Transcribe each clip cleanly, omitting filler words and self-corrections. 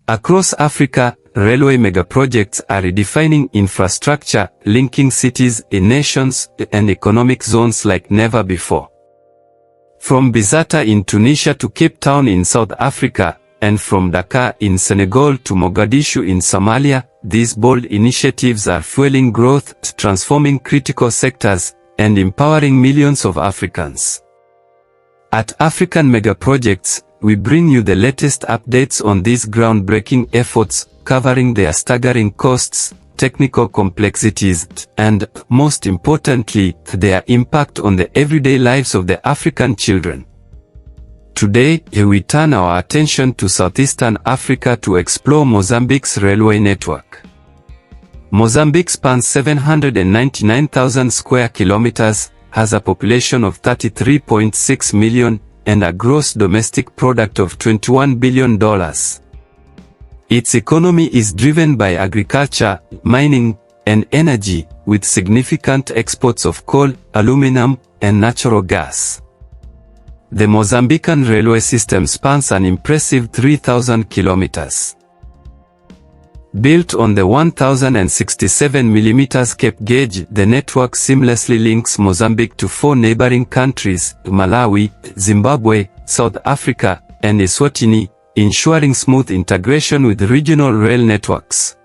Across Africa, railway megaprojects are redefining infrastructure, linking cities, nations, and economic zones like never before. From Bizata in Tunisia to Cape Town in South Africa, and from Dakar in Senegal to Mogadishu in Somalia, these bold initiatives are fueling growth, transforming critical sectors, and empowering millions of Africans. At African Megaprojects, we bring you the latest updates on these groundbreaking efforts, covering their staggering costs, technical complexities, and, most importantly, their impact on the everyday lives of the African children. Today, we turn our attention to Southeastern Africa to explore Mozambique's railway network. Mozambique spans 799,000 square kilometers, has a population of 33.6 million, and a gross domestic product of $21 billion. Its economy is driven by agriculture, mining, and energy, with significant exports of coal, aluminum, and natural gas. The Mozambican railway system spans an impressive 3,000 kilometers. Built on the 1,067 mm Cape gauge, the network seamlessly links Mozambique to 4 neighboring countries, Malawi, Zimbabwe, South Africa, and Eswatini, ensuring smooth integration with regional rail networks.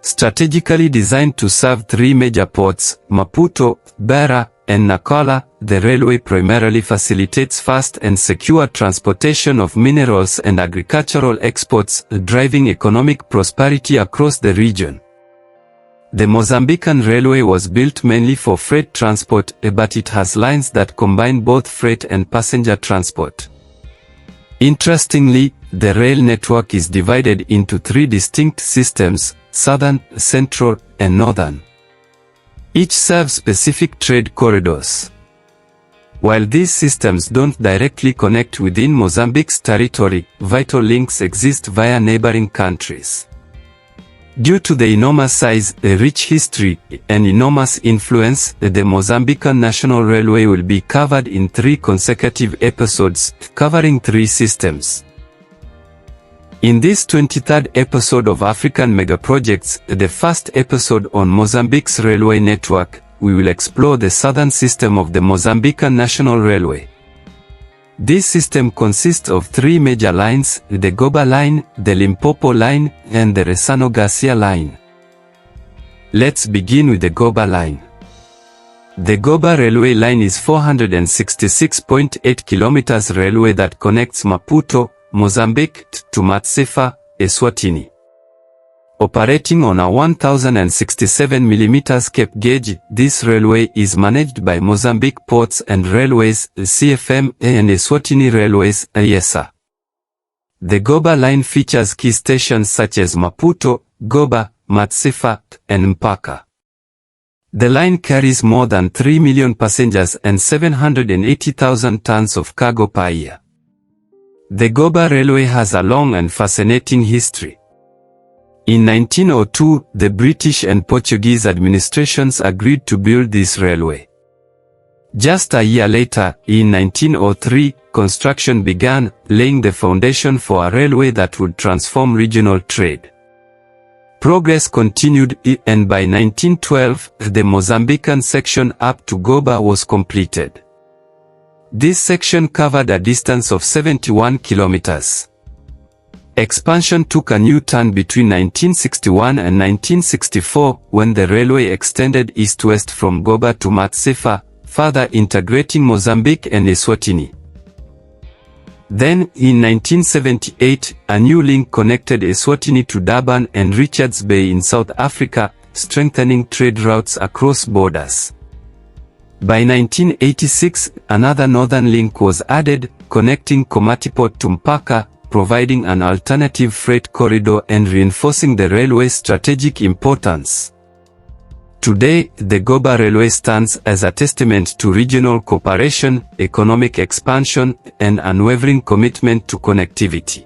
Strategically designed to serve 3 major ports, Maputo, Beira, and Nacala, the railway primarily facilitates fast and secure transportation of minerals and agricultural exports, driving economic prosperity across the region. The Mozambican railway was built mainly for freight transport, but it has lines that combine both freight and passenger transport. Interestingly, the rail network is divided into 3 distinct systems: southern, central, and northern. Each serves specific trade corridors. While these systems don't directly connect within Mozambique's territory, vital links exist via neighboring countries. Due to the enormous size, a rich history, and enormous influence, the Mozambican National Railway will be covered in 3 consecutive episodes, covering 3 systems. In this 23rd episode of African Megaprojects, the first episode on Mozambique's railway network, we will explore the southern system of the Mozambican National Railway. This system consists of 3 major lines: the Goba Line, the Limpopo Line, and the Ressano Garcia Line. Let's begin with the Goba Line. The Goba railway line is 466.8 kilometers railway that connects Maputo, Mozambique, to Matsefa, Eswatini. Operating on a 1,067 mm Cape gauge, this railway is managed by Mozambique Ports and Railways, CFM, and Eswatini Railways, IESA. The Goba line features key stations such as Maputo, Goba, Matsefa, and Mpaka. The line carries more than 3 million passengers and 780,000 tons of cargo per year. The Goba Railway has a long and fascinating history. In 1902, the British and Portuguese administrations agreed to build this railway. Just a year later, in 1903, construction began, laying the foundation for a railway that would transform regional trade. Progress continued, and by 1912, the Mozambican section up to Goba was completed. This section covered a distance of 71 kilometers. Expansion took a new turn between 1961 and 1964, when the railway extended east-west from Goba to Matsefa, further integrating Mozambique and Eswatini. Then, in 1978, a new link connected Eswatini to Durban and Richards Bay in South Africa, strengthening trade routes across borders. By 1986, another northern link was added, connecting Komatipo to Mpaka, providing an alternative freight corridor and reinforcing the railway's strategic importance. Today, the Goba Railway stands as a testament to regional cooperation, economic expansion, and unwavering commitment to connectivity.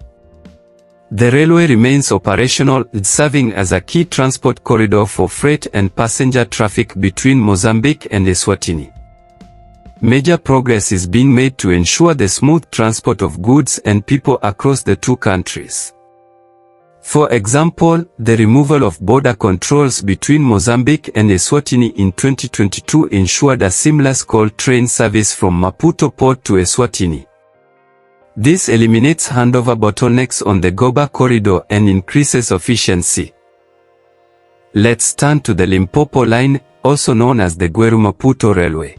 The railway remains operational, serving as a key transport corridor for freight and passenger traffic between Mozambique and Eswatini. Major progress is being made to ensure the smooth transport of goods and people across the 2 countries. For example, the removal of border controls between Mozambique and Eswatini in 2022 ensured a seamless coal train service from Maputo port to Eswatini. This eliminates handover bottlenecks on the Goba corridor and increases efficiency. Let's turn to the Limpopo line, also known as the Gweru-Maputo Railway.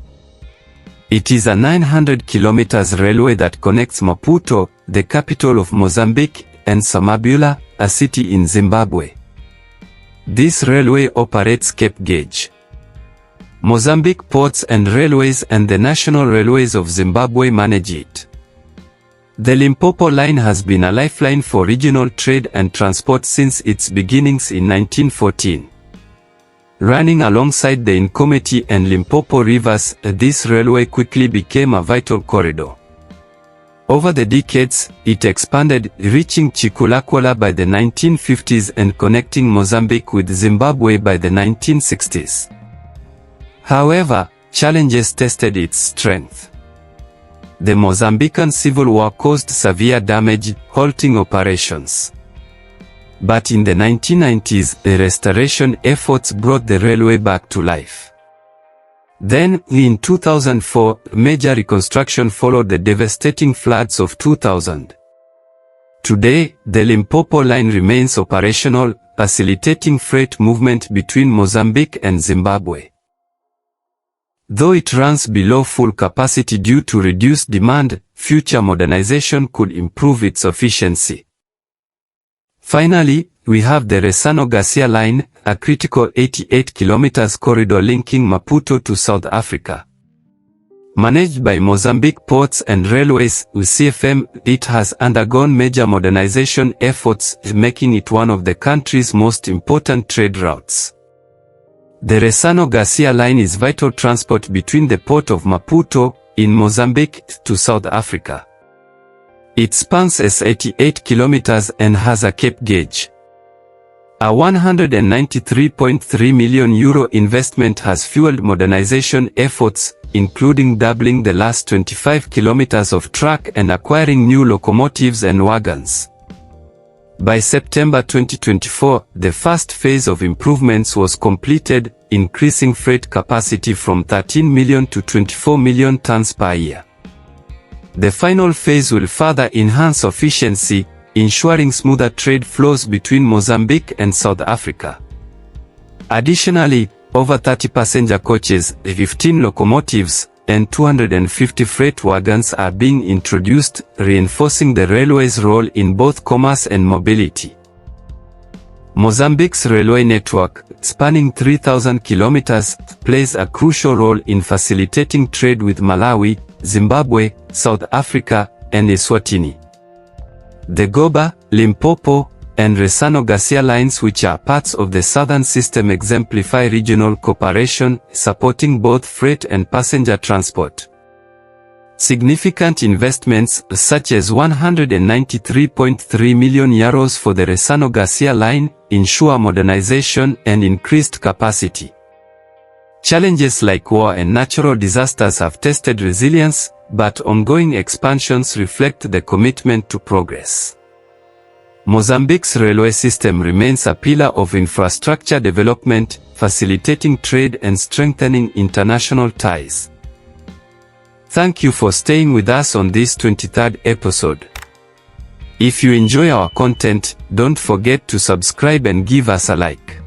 It is a 900 km railway that connects Maputo, the capital of Mozambique, and Samabula, a city in Zimbabwe. This railway operates Cape Gauge. Mozambique Ports and Railways and the National Railways of Zimbabwe manage it. The Limpopo line has been a lifeline for regional trade and transport since its beginnings in 1914. Running alongside the Nkomati and Limpopo rivers, this railway quickly became a vital corridor. Over the decades, it expanded, reaching Chikulakwala by the 1950s and connecting Mozambique with Zimbabwe by the 1960s. However, challenges tested its strength. The Mozambican Civil War caused severe damage, halting operations. But in the 1990s, the restoration efforts brought the railway back to life. Then, in 2004, major reconstruction followed the devastating floods of 2000. Today, the Limpopo line remains operational, facilitating freight movement between Mozambique and Zimbabwe. Though it runs below full capacity due to reduced demand, future modernization could improve its efficiency. Finally, we have the Ressano Garcia Line, a critical 88 km corridor linking Maputo to South Africa. Managed by Mozambique Ports and Railways, CFM, it has undergone major modernization efforts, making it one of the country's most important trade routes. The Ressano Garcia Line is vital transport between the port of Maputo, in Mozambique, to South Africa. It spans 88 kilometers and has a Cape gauge. A €193.3 million investment has fueled modernization efforts, including doubling the last 25 kilometers of track and acquiring new locomotives and wagons. By September 2024, the first phase of improvements was completed, increasing freight capacity from 13 million to 24 million tons per year. The final phase will further enhance efficiency, ensuring smoother trade flows between Mozambique and South Africa. Additionally, over 30 passenger coaches, 15 locomotives, and 250 freight wagons are being introduced, reinforcing the railway's role in both commerce and mobility. Mozambique's railway network, spanning 3,000 kilometers, plays a crucial role in facilitating trade with Malawi, Zimbabwe, South Africa, and Eswatini. The Goba, Limpopo, and Ressano Garcia lines, which are parts of the Southern System, exemplify regional cooperation, supporting both freight and passenger transport. Significant investments, such as €193.3 million for the Ressano Garcia line, ensure modernization and increased capacity. Challenges like war and natural disasters have tested resilience, but ongoing expansions reflect the commitment to progress. Mozambique's railway system remains a pillar of infrastructure development, facilitating trade and strengthening international ties. Thank you for staying with us on this 23rd episode. If you enjoy our content, don't forget to subscribe and give us a like.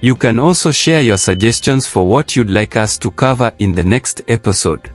You can also share your suggestions for what you'd like us to cover in the next episode.